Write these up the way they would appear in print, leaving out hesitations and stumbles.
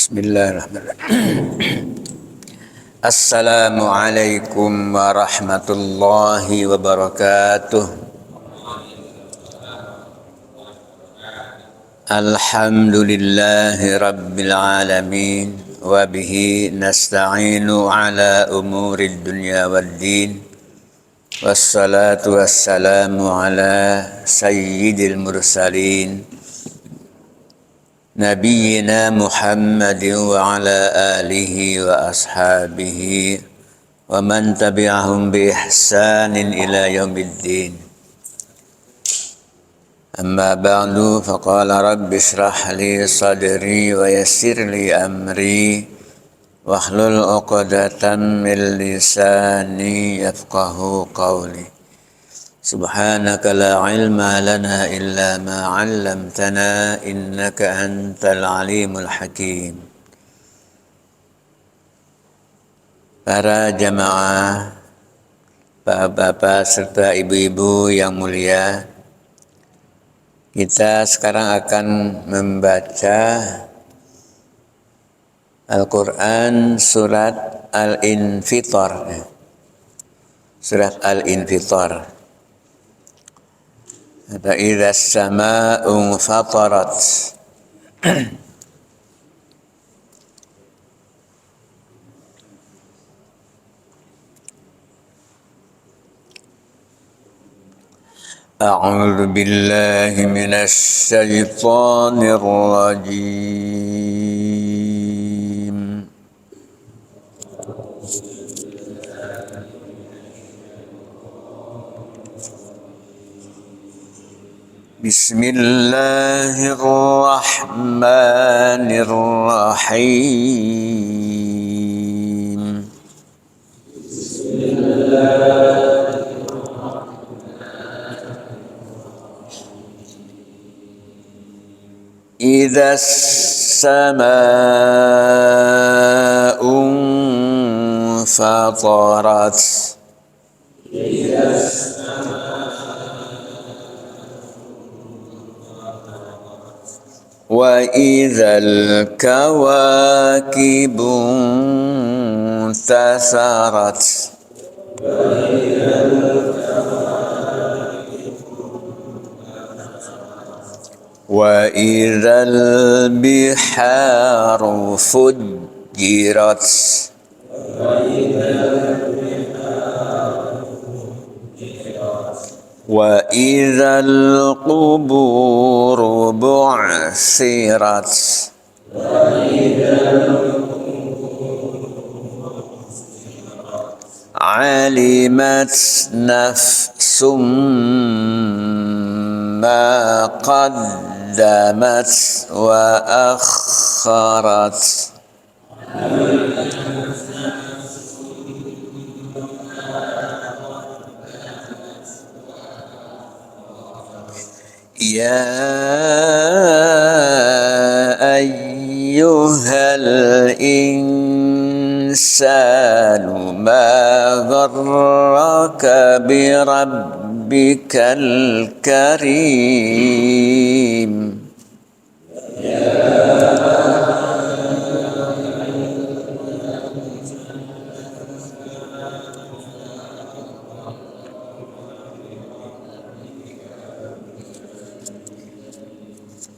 Bismillahirrahmanirrahim. Assalamualaikum warahmatullahi wabarakatuh. Alhamdulillahi rabbil alamin. Wa bihi nasta'inu ala umuri dunya waddin. Wassalatu wassalamu ala sayyidil mursalin Nabiyyina Muhammadin wa ala alihi wa ashabihi wa man tabi'ahum bi ihsanin ila yaumiddin. Amma ba'du, faqala rabbi shrah li sadri wa yassir li amri wahlul 'uqdatam min lisani yafqahu qawli. Subhanaka la ilma lana illa ma 'allamtana innaka antal alimul hakim. Para jamaah, bapak-bapak serta ibu-ibu yang mulia, kita sekarang akan membaca Al-Quran surat Al-Infitar. Surat Al-Infitar. فإذا السماء انفطرت. أعوذ بالله من الشيطان الرجيم. بسم الله الرحمن الرحيم. إذا السماء انفطرت. وإذا الكواكب انتثرت. وإذا البحار فجرت. وإذا القبور بعثرت. علمت نفس ما قدمت وأخرت. يا أيها الإنسان ما غرك بربك الكريم.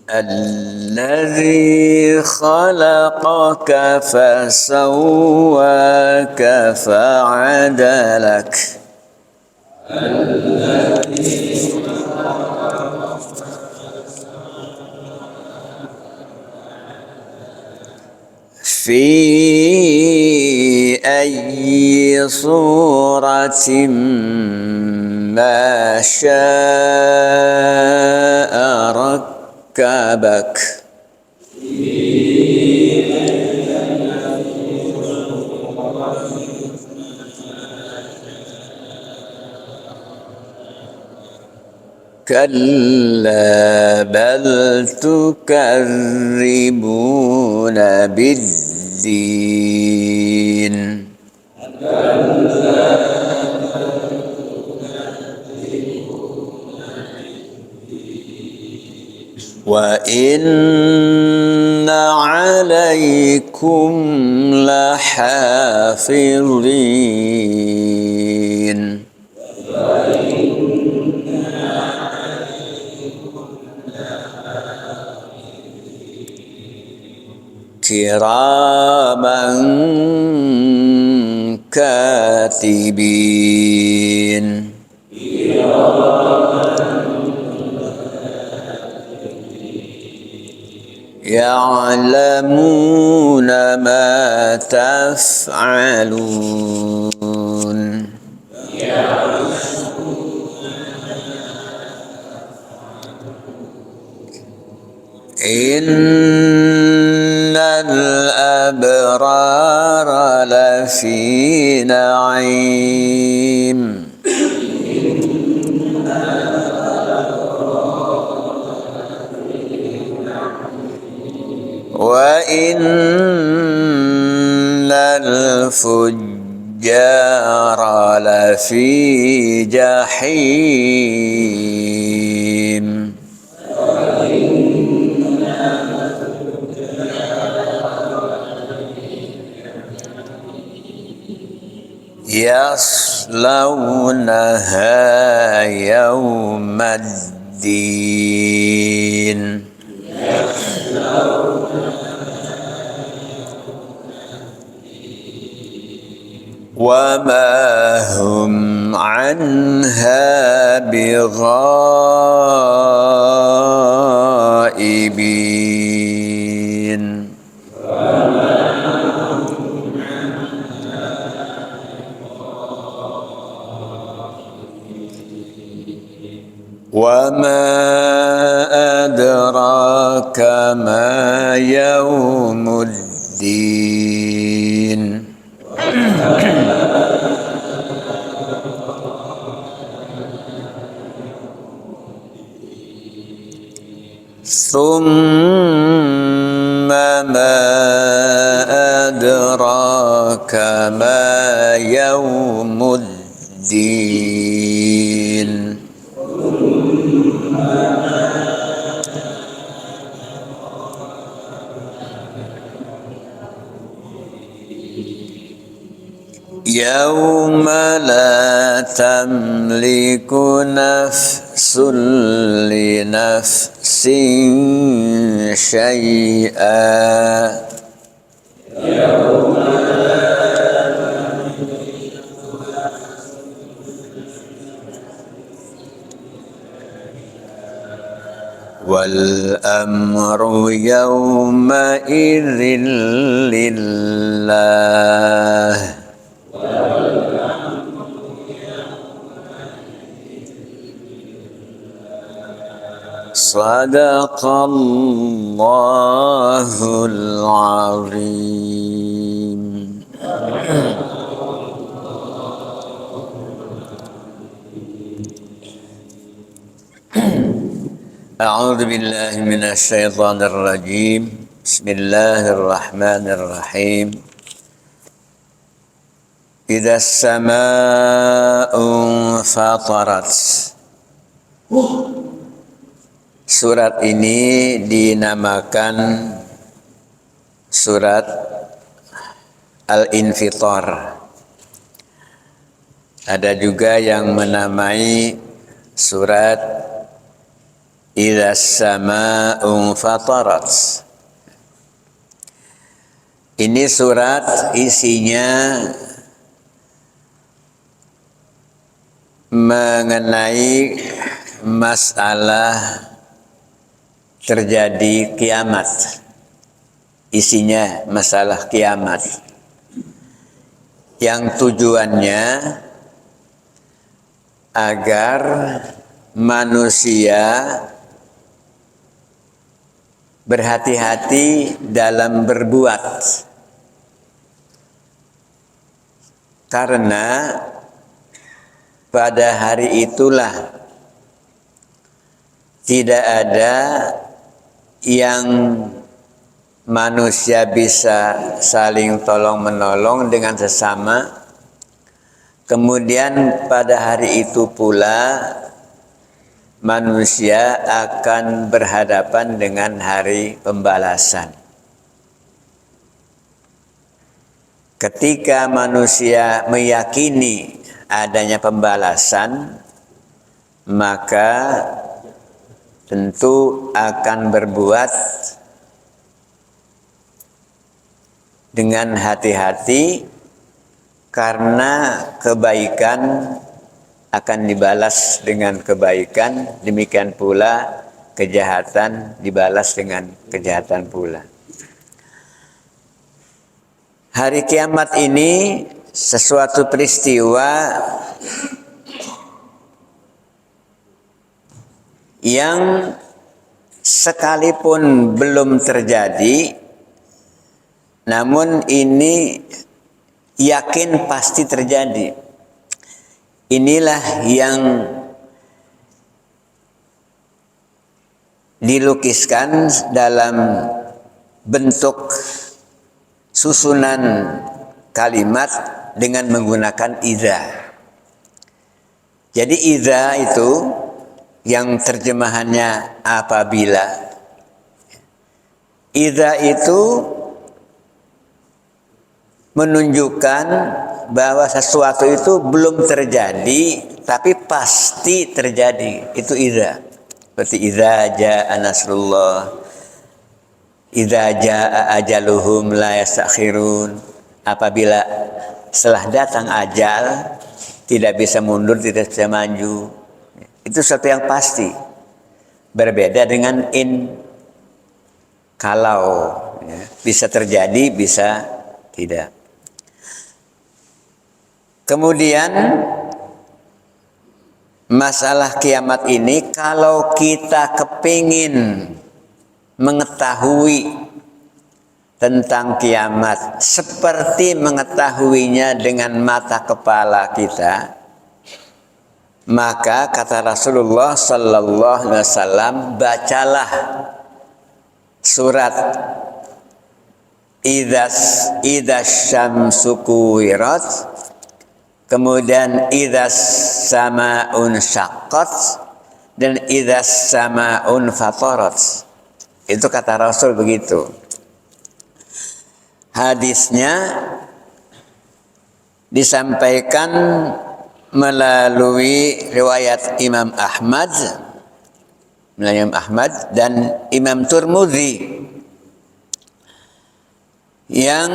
الذي خلقك فسواك فعدلك. في أي صورة ما شاء ركبك. كلا بل تكذبون بالدين. وإن عليكم لحافظين كراما كاتبين يعلمون ما تفعلون إن الأبرار لفي نعيم وإن الفجار لفي جحيم يصلونها يوم الدين وما هم عنها بغائبين وما أدراك ما يوم الدين ثم ما أدراك ما يوم الدين يوم لا تملك نفس لنفس شيئا والأمر يومئذ لله صدق الله العظيم. أعوذ بالله من الشيطان الرجيم. بسم الله الرحمن الرحيم. إذا السماء انفطرت. Surat ini dinamakan surat Al-Infitar. Ada juga yang menamai surat Idza as-samaa'u fatarat. Ini surat isinya mengenai masalah terjadi kiamat. Isinya masalah kiamat yang tujuannya agar manusia berhati-hati dalam berbuat, karena pada hari itulah tidak ada yang manusia bisa saling tolong-menolong dengan sesama. Kemudian pada hari itu pula manusia akan berhadapan dengan hari pembalasan. ketika manusia meyakini adanya pembalasan, maka tentu akan berbuat dengan hati-hati, karena kebaikan akan dibalas dengan kebaikan, demikian pula kejahatan dibalas dengan kejahatan pula. Hari kiamat ini sesuatu peristiwa yang sekalipun belum terjadi, namun ini yakin pasti terjadi. Inilah yang dilukiskan dalam bentuk susunan kalimat dengan menggunakan idza. Jadi idza itu yang terjemahannya apabila. Idza itu menunjukkan bahwa sesuatu itu belum terjadi tapi pasti terjadi. Itu idza. Seperti idza jaa nasrullah, idza jaa ajaluhum la yastakhirun. Apabila setelah datang ajal, tidak bisa mundur, tidak bisa maju. Itu sesuatu yang pasti. Berbeda dengan in, kalau ya, bisa terjadi, bisa tidak. Kemudian masalah kiamat ini, kalau kita kepingin mengetahui tentang kiamat seperti mengetahuinya dengan mata kepala kita, maka kata Rasulullah sallallahu alaihi wasallam, bacalah surat idzas syamsu kuwirat, kemudian idzas samaun syaqqat, dan idzas samaun fatarat. Itu kata Rasul begitu. Hadisnya disampaikan melalui riwayat Imam Ahmad dan Imam Tirmidzi yang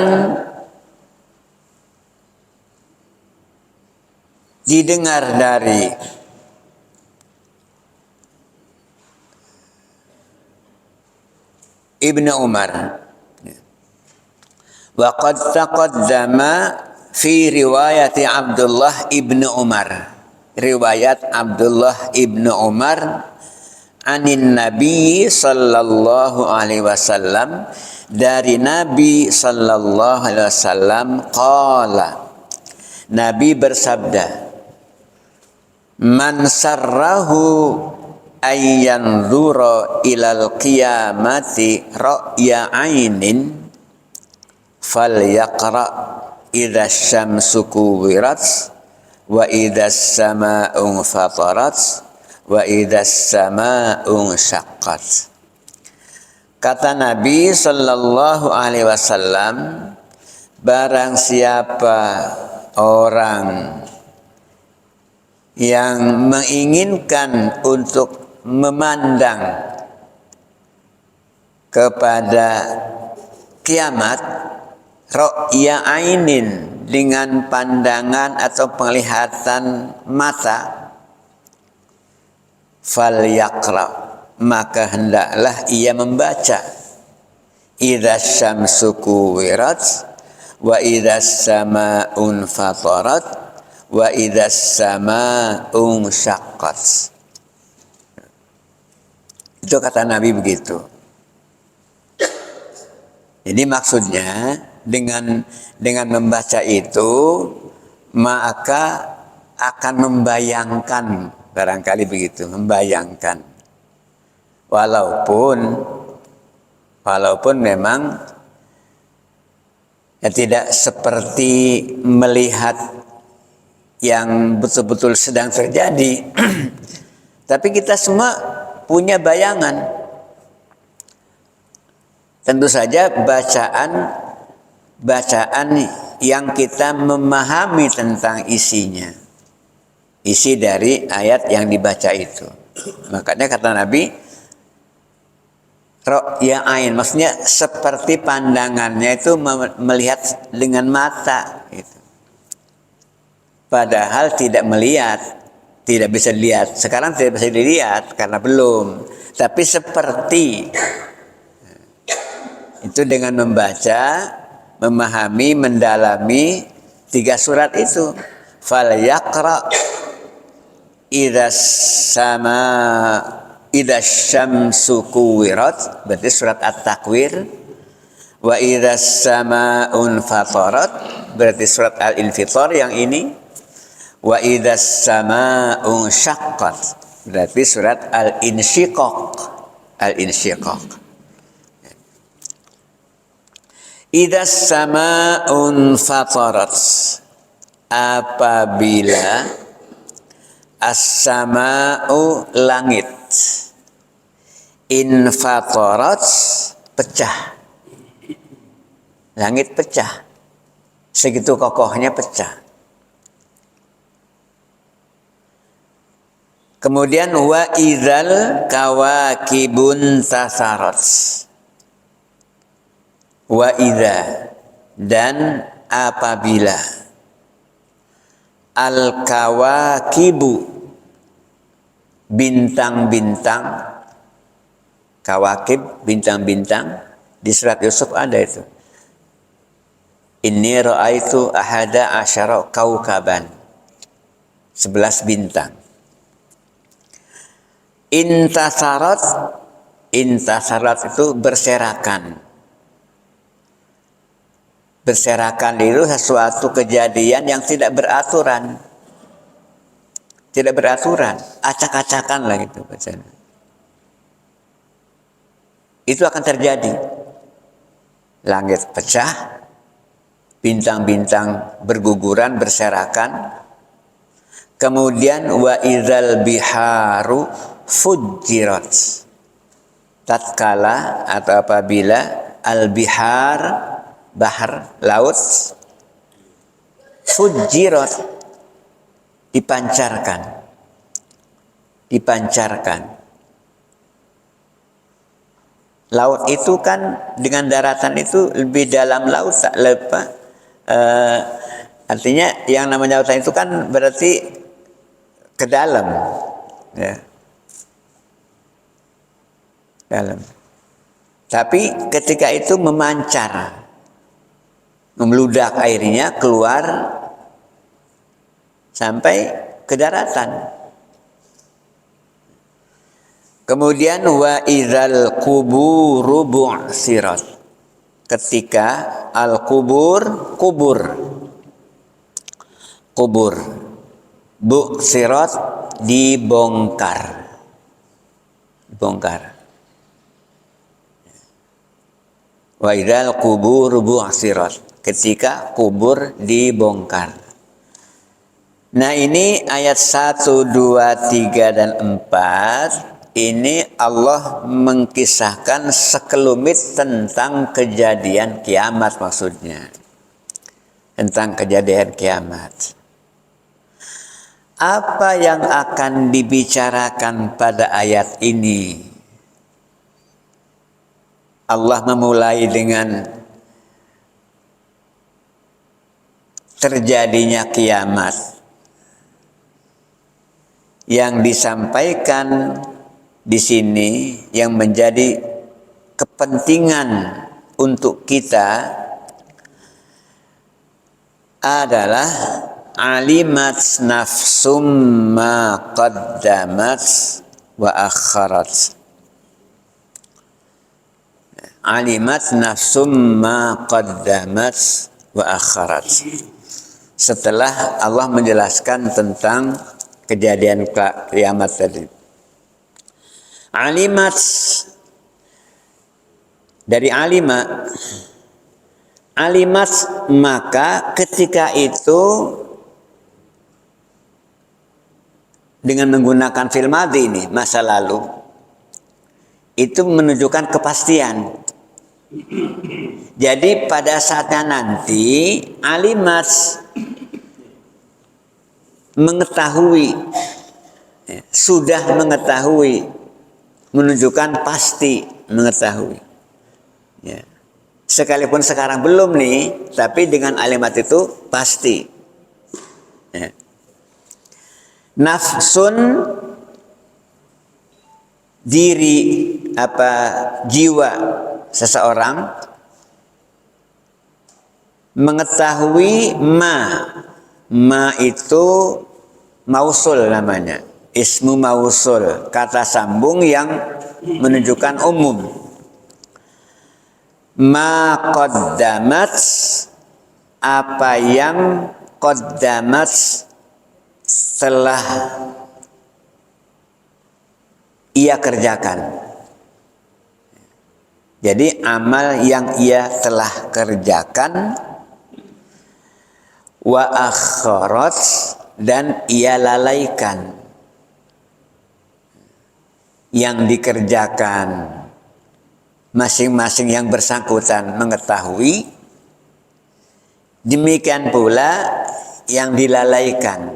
didengar dari Ibnu Umar. Wa qad taqaddama fi riwayat Abdullah ibnu Umar. Riwayat Abdullah ibnu Umar anin Nabi sallallahu alaihi wasallam, dari Nabi sallallahu alaihi wasallam, qala, Nabi bersabda, man sarrahu ayyan dzura ilal qiyamati ra'ya ainin falyaqra idza syamsu kuwirat wa idza samaa'u fatarat wa idza samaa'u syaqqat. Kata Nabi sallallahu alaihi wasallam, barang siapa orang yang menginginkan untuk memandang kepada kiamat ra'ya ainin, dengan pandangan atau penglihatan mata, falyaqra, maka hendaklah ia membaca idza syamsu kuwirat wa idza samaa'un fatarat wa idza samaa'un syaqqat. Itu kata Nabi begitu. Jadi maksudnya dengan membaca itu maka akan membayangkan, barangkali begitu, membayangkan. Walaupun memang ya tidak seperti melihat yang betul-betul sedang terjadi. Tapi kita semua punya bayangan. Tentu saja bacaan yang kita memahami tentang isinya. Isi dari ayat yang dibaca itu. Makanya kata Nabi, ru'ya ain, maksudnya seperti pandangannya itu melihat dengan mata gitu. Padahal tidak melihat, tidak bisa dilihat. Sekarang tidak bisa dilihat karena belum. Tapi seperti itu dengan membaca, memahami, mendalami 3 surat itu. Fal yaqra idzas sama idzas syamsu kuwirat, berarti surat At-Takwir. Wa idzas samaa'un fatarat, berarti surat Al-Infitar yang ini. Wa idzas samaa'un syaqqat, berarti surat Al-Insyiqaq. Al-Insyiqaq. Idzas samaa'un fatarat, apabila as-sama'u langit, infatarat pecah, langit pecah, segitu kokohnya pecah. Kemudian wa idzal kawakibun tasarat, wa idza, dan apabila al kawakibu, bintang-bintang, kawakib bintang-bintang, di surat Yusuf ada itu. Inni ra'aitu ahada asyara kaukaban, 11 bintang. Intasarat, intasarat itu berserakan. Berserakan itu sesuatu kejadian yang tidak beraturan. Tidak beraturan, acak-acakan lah gitu bacanya. Itu akan terjadi. Langit pecah, bintang-bintang berguguran, berserakan. Kemudian wa idzal biharu fujirat, tatkala atau apabila al-bihar, bahar, laut, fujirat, dipancarkan. Laut itu kan dengan daratan itu lebih dalam laut, artinya yang namanya lautan itu kan berarti ke dalam, ya. Dalam. Tapi ketika itu memancar, memeludak airnya keluar sampai ke daratan. Kemudian wa idzal quburu bu'sirat, ketika al kubur, kubur bu'sirat, dibongkar. Wa idzal quburu bu'sirat, ketika kubur dibongkar. Nah ini ayat 1, 2, 3, dan 4. Ini Allah mengkisahkan sekelumit tentang kejadian kiamat, maksudnya. Tentang kejadian kiamat. Apa yang akan dibicarakan pada ayat ini? Allah memulai dengan terjadinya kiamat. Yang disampaikan di sini yang menjadi kepentingan untuk kita adalah alimat nafsum ma qaddamat wa akharat. Alimat nafsum ma qaddamat wa akharat. Setelah Allah menjelaskan tentang kejadian kiamat tadi. Alimat, dari alimat, maka ketika itu dengan menggunakan fil madhi ini, masa lalu, itu menunjukkan kepastian. Jadi pada saatnya nanti alimat mengetahui, sudah mengetahui, menunjukkan pasti mengetahui. Ya. Sekalipun sekarang belum nih, tapi dengan alimat itu pasti. Ya. Nafsun, diri jiwa seseorang mengetahui ma itu mausul namanya, ismu mausul, kata sambung yang menunjukkan umum. Ma qaddamat, apa yang qaddamat telah ia kerjakan. Jadi amal yang ia telah kerjakan, wa akharat, dan ia lalaikan. Yang dikerjakan masing-masing yang bersangkutan mengetahui, demikian pula yang dilalaikan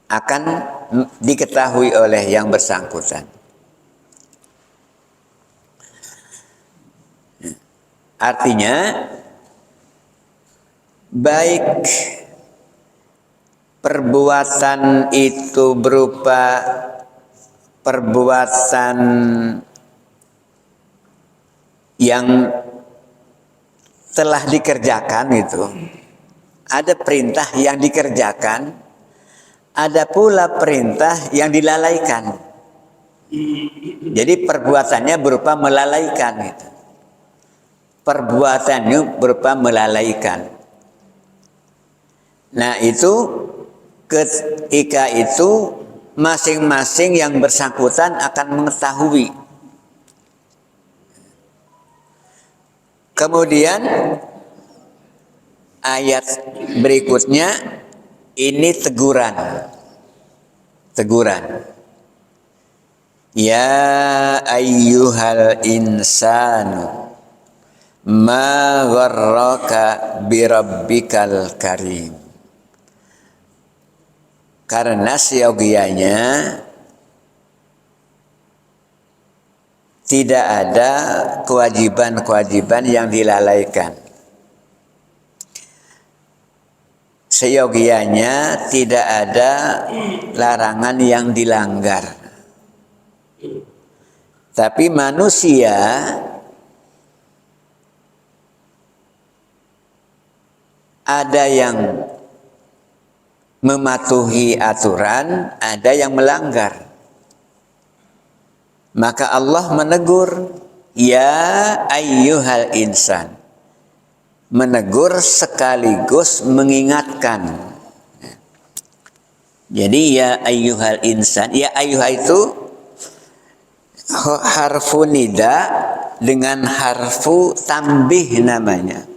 akan diketahui oleh yang bersangkutan. Artinya, baik perbuatan itu berupa perbuatan yang telah dikerjakan, itu ada perintah yang dikerjakan, ada pula perintah yang dilalaikan. Jadi perbuatannya berupa melalaikan, gitu. Perbuatannya berupa melalaikan. Nah, itu ketika itu masing-masing yang bersangkutan akan mengetahui. Kemudian ayat berikutnya ini teguran. Ya ayyuhal insanu ma gharraka birabbikal karim. Karena siogianya tidak ada kewajiban-kewajiban yang dilalaikan. Seyogianya tidak ada larangan yang dilanggar. Tapi manusia ada yang mematuhi aturan, ada yang melanggar. Maka Allah menegur, ya ayyuhal insan. Menegur sekaligus mengingatkan. Jadi ya ayyuhal insan, ya ayyuha itu harfu nida dengan harfu tambih namanya.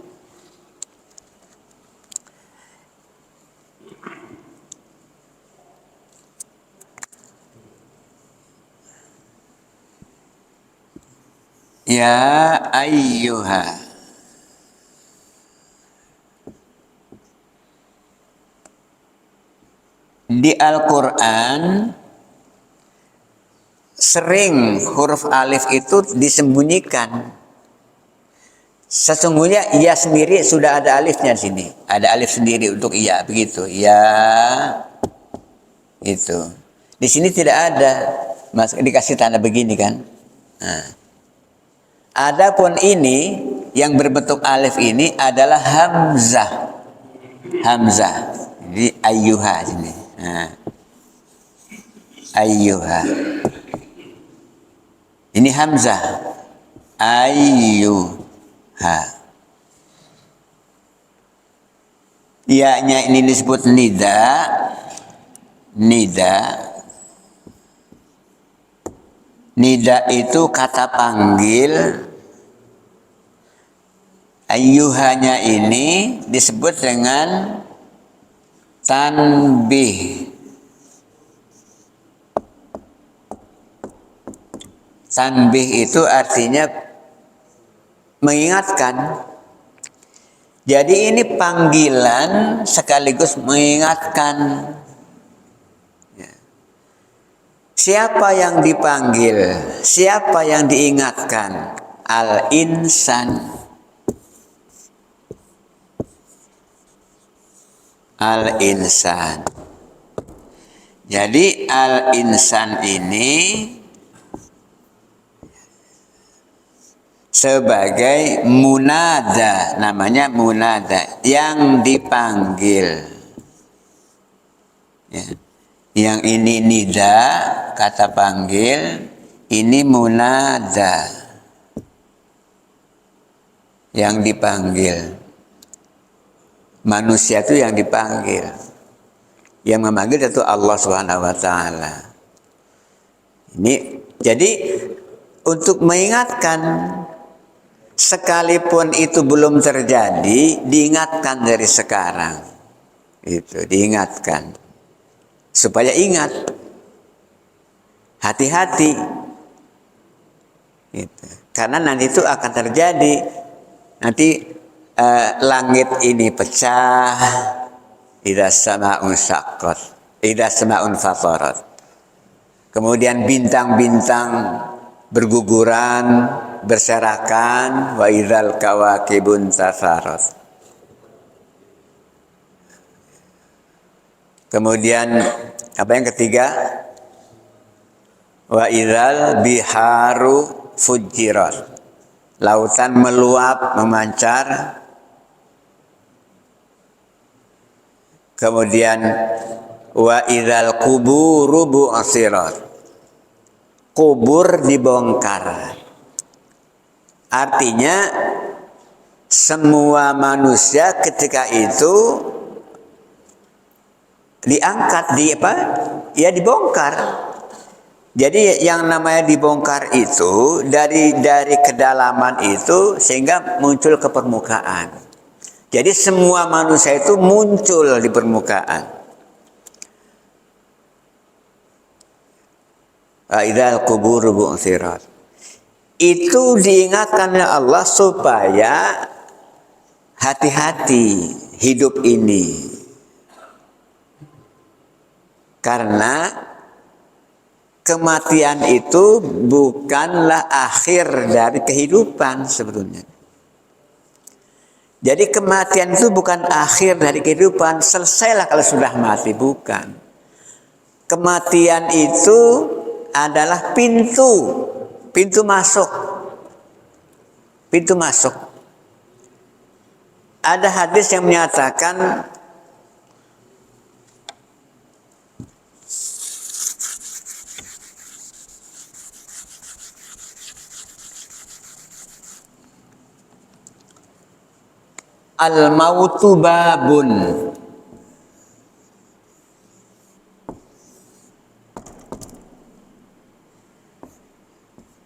Ya ayyuha. Di Al-Quran sering huruf alif itu disembunyikan. Sesungguhnya ia sendiri sudah ada alifnya di sini. Ada alif sendiri untuk ia, begitu. Ya, itu. Di sini tidak ada. Mas dikasih tanda begini kan. Nah. Adapun ini yang berbentuk alif ini adalah hamzah. Hamzah. Jadi ayyuha sini. Nah. Ayyuha. Ini hamzah. Ayyuha. Ya-nya ini disebut nida. Nida. Nida itu kata panggil. Ayyuhanya ini disebut dengan tanbih. Tanbih itu artinya mengingatkan. Jadi ini panggilan sekaligus mengingatkan. Siapa yang dipanggil? Siapa yang diingatkan? Al-insan. Al-insan. Jadi al-insan ini sebagai munada, namanya munada, yang dipanggil. Ya. Yang ini nida, kata panggil, ini munada, yang dipanggil. Manusia itu yang dipanggil. Yang memanggil itu Allah Subhanahu wa taala. Ini jadi untuk mengingatkan, sekalipun itu belum terjadi, diingatkan dari sekarang. Itu diingatkan supaya ingat. Hati-hati. Gitu. Karena nanti itu akan terjadi. Nanti langit ini pecah, idza sama'un syaqqat, idza sama'un fatarat. Kemudian bintang-bintang berguguran, berserakan, wa idzal kawakibun tasarat. Kemudian apa yang ketiga? Wa idzal biharu fujirat. Lautan meluap, memancar. Kemudian wa idzal quburu bu'sirat. Kubur dibongkar. Artinya semua manusia ketika itu diangkat, ya dibongkar. Jadi yang namanya dibongkar itu dari kedalaman itu sehingga muncul ke permukaan. Jadi semua manusia itu muncul di permukaan. Idzal quburu bu'sirat. Itu diingatkan oleh Allah supaya hati-hati hidup ini. Karena kematian itu bukanlah akhir dari kehidupan sebetulnya. Jadi kematian itu bukan akhir dari kehidupan, selesailah kalau sudah mati, bukan. Kematian itu adalah pintu masuk. Pintu masuk. Ada hadis yang menyatakan al-mautu babun.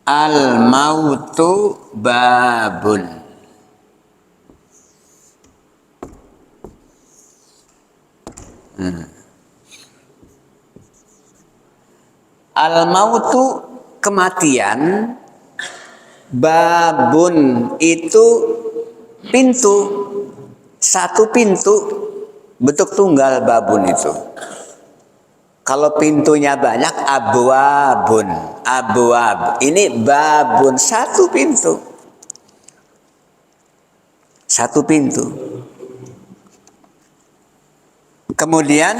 Al-mautu babun. Al-mautu kematian, babun itu pintu, satu pintu, bentuk tunggal babun itu. Kalau pintunya banyak, abwabun, abwab. Ini babun, satu pintu. Satu pintu. Kemudian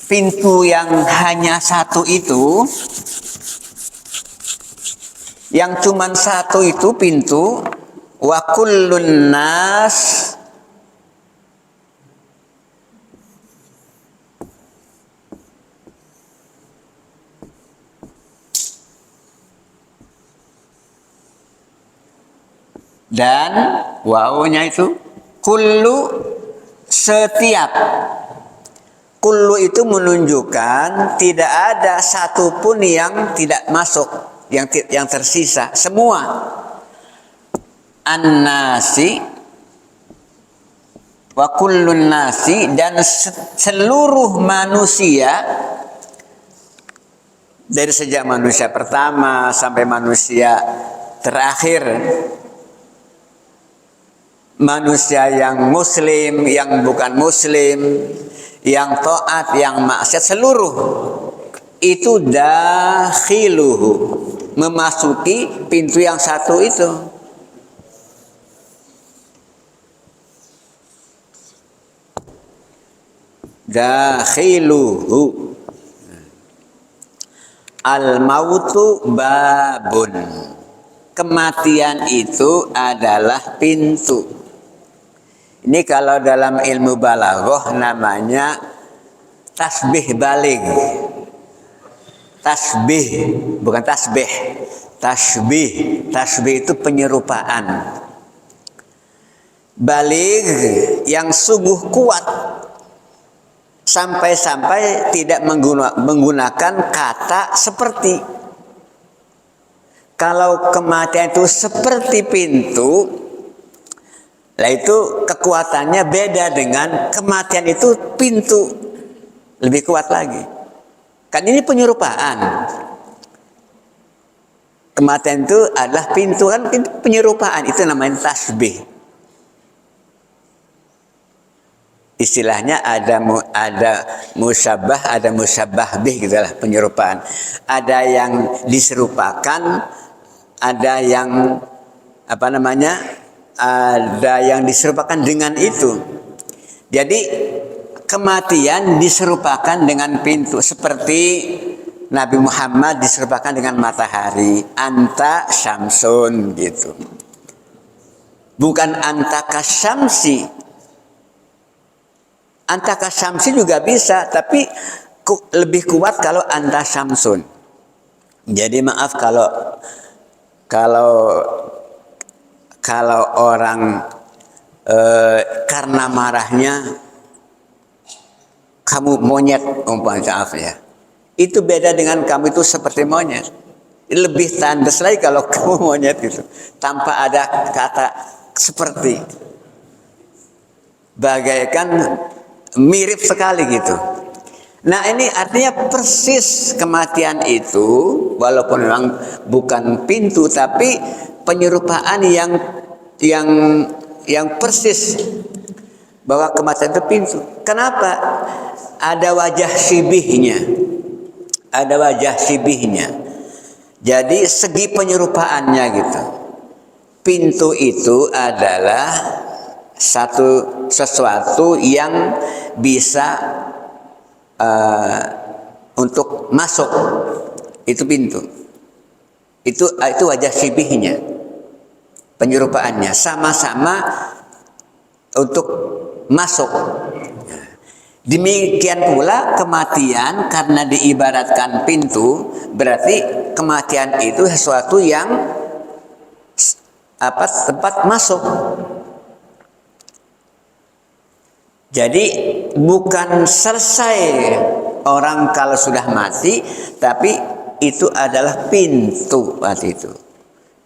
pintu yang hanya satu itu, yang cuman satu itu pintu, wa kullun nas dan wawunya itu kullu, setiap. Kullu itu menunjukkan tidak ada satupun yang tidak masuk, yang tersisa, semua. An-nasi wa kullun nasi, dan seluruh manusia dari sejak manusia pertama sampai manusia terakhir manusia yang muslim, yang bukan muslim, yang taat, yang maksiat, seluruh itu dakhiluhu, memasuki pintu yang satu itu. Dakhiluhu. Al-mautu babun. Kematian itu adalah pintu. Ini kalau dalam ilmu balaghah namanya tasbih baligh. Tasbih, bukan tasbih. Tasbih. Tasbih itu penyerupaan. Baligh yang sungguh kuat. Sampai-sampai tidak menggunakan kata seperti. Kalau kematian itu seperti pintu, lah itu kekuatannya beda dengan kematian itu pintu, lebih kuat lagi. Kan ini penyerupaan. Kematian itu adalah pintu, kan itu penyerupaan, itu namanya tasbih. Istilahnya ada musabbah, ada musabbah bih, gitulah penyerupaan. Ada yang diserupakan, ada yang ada yang diserupakan dengan itu. Jadi kematian diserupakan dengan pintu, seperti Nabi Muhammad diserupakan dengan matahari, anta syamsun gitu. Bukan anta kasyamsi. Anta kasyamsi juga bisa, tapi lebih kuat kalau anta syamsun. Jadi maaf kalau orang karena marahnya kamu monyet, maaf ya, itu beda dengan kamu itu seperti monyet. Lebih tandas lagi kalau kamu monyet itu tanpa ada kata seperti, bagaikan mirip sekali gitu. Nah ini artinya persis kematian itu, walaupun memang bukan pintu, tapi penyerupaan yang persis bahwa kematian itu pintu. Kenapa? Ada wajah sibihnya, ada wajah sibihnya. Jadi segi penyerupaannya gitu. Pintu itu adalah sesuatu yang bisa untuk masuk, itu pintu. Itu wajah sibihnya, penyerupaannya sama-sama untuk masuk. Demikian pula kematian, karena diibaratkan pintu, berarti kematian itu sesuatu yang tempat masuk. Jadi bukan selesai orang kalau sudah mati, tapi itu adalah pintu waktu itu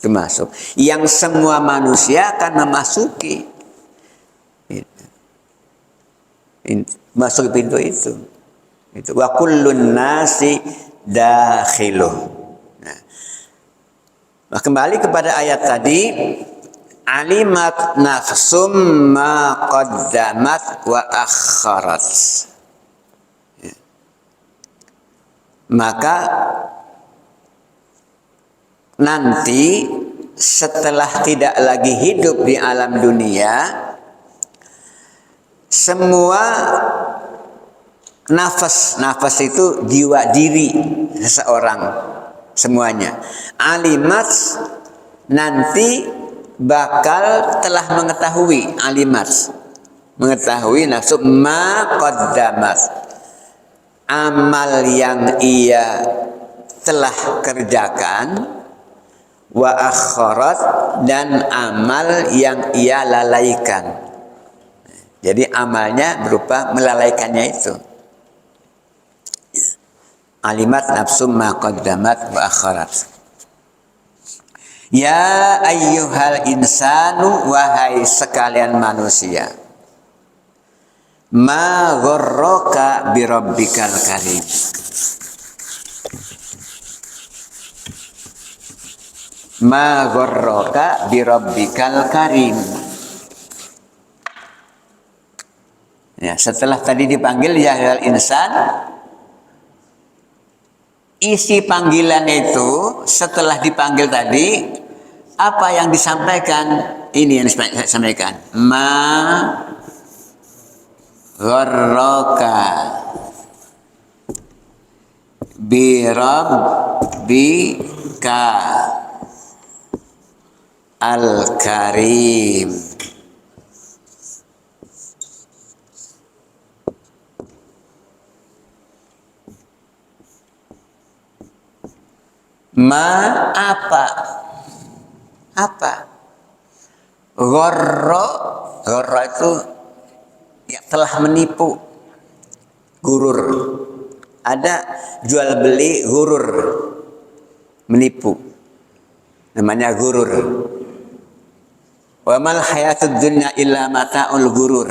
masuk, yang semua manusia akan memasuki. Masuk pintu itu. Wa kullun nasi dakhiluh. Nah, kembali kepada ayat tadi, alimat nafsum ma qaddamat wa akharat. Maka nanti setelah tidak lagi hidup di alam dunia, semua nafas itu jiwa diri seseorang semuanya. Alimat nanti bakal telah mengetahui, alimat mengetahui nafsu ma qaddamat, amal yang ia telah kerjakan, wa akharat, dan amal yang ia lalaikan. Jadi amalnya berupa melalaikannya itu. Alimat nafsu ma qaddamat wa akharat. Ya ayyuhal insanu, wahai sekalian manusia, ma gharraka bi rabbikal karim. Ma gharraka bi rabbikal karim. Ya, setelah tadi dipanggil ya ayyuhal insan, isi panggilan itu setelah dipanggil tadi, apa yang disampaikan? Ini yang saya sampaikan. Ma gharraka bi rabbika al-karim. Ma apa? Apa? Gharra itu ya, telah menipu, gurur. Ada jual beli gurur, menipu, namanya gurur. Wa mal hayatud dunya illa mata'ul gurur.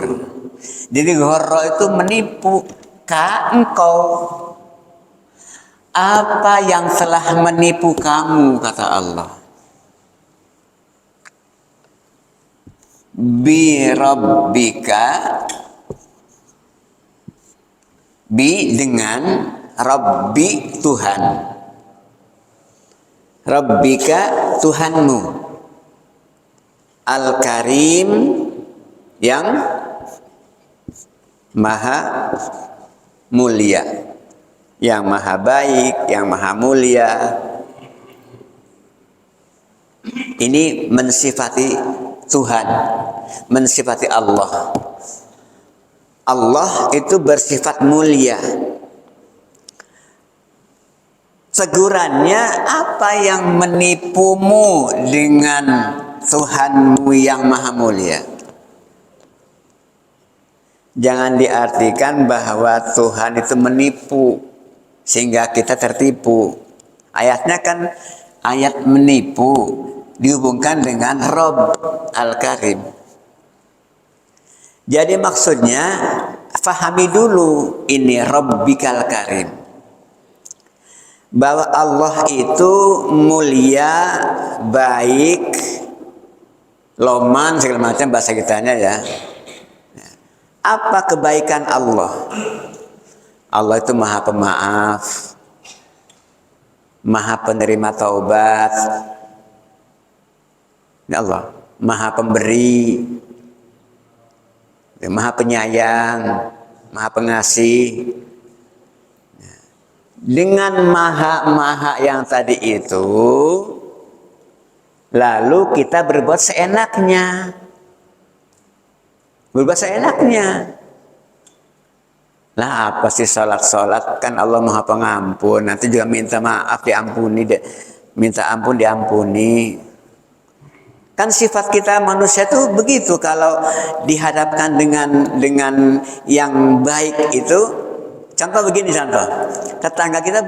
Jadi gharra itu menipu ka engkau. Apa yang telah menipu kamu, kata Allah. Bi rabbika, bi dengan Rabbi Tuhan. Rabbika Tuhanmu. Al-Karim yang maha mulia. Yang maha baik, yang maha mulia. Ini mensifati Tuhan, mensifati Allah. Allah itu bersifat mulia. Tegurannya, apa yang menipumu dengan Tuhanmu yang maha mulia? Jangan diartikan bahwa Tuhan itu menipu sehingga kita tertipu. Ayatnya kan ayat menipu dihubungkan dengan Rabb Al-Karim. Jadi maksudnya fahami dulu ini Rabbikal Karim, bahwa Allah itu mulia, baik, loman segala macam bahasa kitanya ya. Apa kebaikan Allah? Allah itu maha pemaaf, maha penerima taubat. Ya Allah, maha pemberi, maha penyayang, maha pengasih. Dengan maha-maha yang tadi itu, lalu kita berbuat seenaknya. Berbuat seenaknya. Lah apa sih sholat kan Allah maha pengampun, nanti juga minta maaf diampuni, minta ampun diampuni. Kan sifat kita manusia itu begitu, kalau dihadapkan dengan yang baik itu, contoh begini contoh, tetangga kita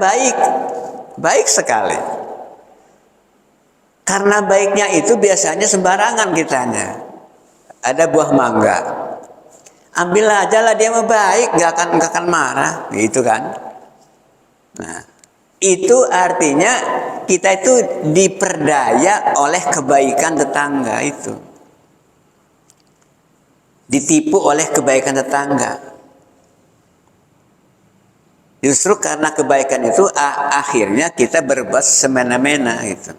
baik sekali. Karena baiknya itu biasanya sembarangan kitanya. Ada buah mangga, ambillah aja lah, dia mah baik, nggak akan marah, gitu kan? Nah, itu artinya kita itu diperdaya oleh kebaikan tetangga itu, ditipu oleh kebaikan tetangga. Justru karena kebaikan itu akhirnya kita berbuat semena-mena gitu.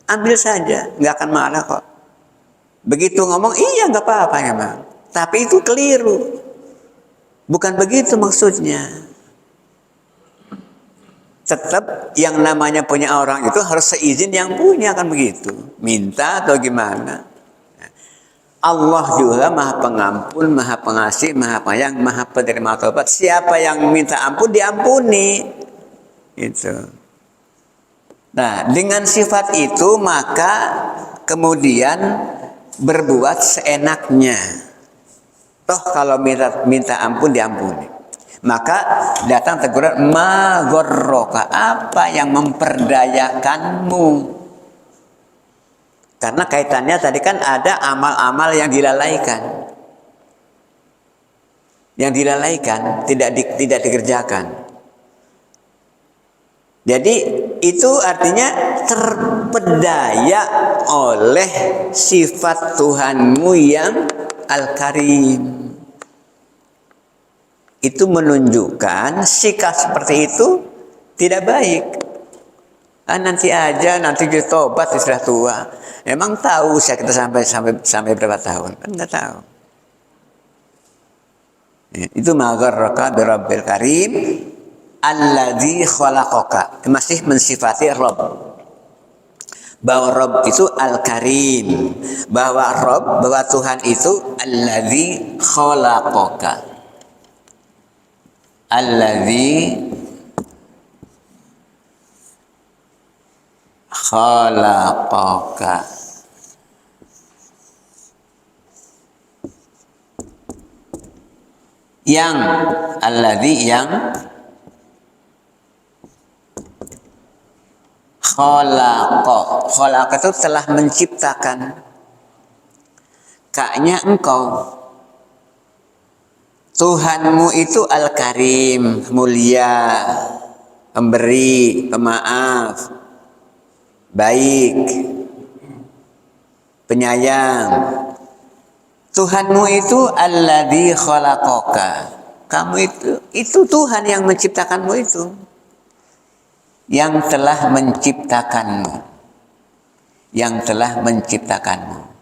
Ambil saja, nggak akan marah kok. Begitu ngomong, iya nggak apa-apa emang. Tapi itu keliru. Bukan begitu maksudnya. Tetap yang namanya punya orang itu harus seizin yang punya, kan begitu. Minta atau gimana. Allah juga maha pengampun, maha pengasih, maha penyayang, maha penerima taubat. Siapa yang minta ampun diampuni. Itu. Nah, dengan sifat itu maka kemudian berbuat seenaknya. Toh kalau minta ampun diampuni. Maka datang teguran, ma gharraka, apa yang memperdayakanmu? Karena kaitannya tadi kan ada amal-amal yang dilalaikan. Yang dilalaikan, tidak dikerjakan. Jadi itu artinya terpedaya oleh sifat Tuhanmu yang Al-Karim. Itu menunjukkan sikap seperti itu tidak baik. Nanti aja, nanti dia tobat sudah tua. Emang tahu usia kita sampai berapa tahun? Kan nggak tahu. Itu magharraka birabbil karim alladzi khalaqaka. Masih mensifati Rabb. Bahwa Rabb itu Al-Karim. Bahwa Tuhan itu alladzi khalaqaka. Alladzi khalaqaka. Yang alladzi yang khalaqa itu telah menciptakan. Kaknya engkau. Tuhanmu itu Al-Karim, mulia, pemberi, pemaaf, baik, penyayang. Tuhanmu itu alladzi khalaqaka. Kamu itu Tuhan yang menciptakanmu itu. Yang telah menciptakanmu. Yang telah menciptakanmu.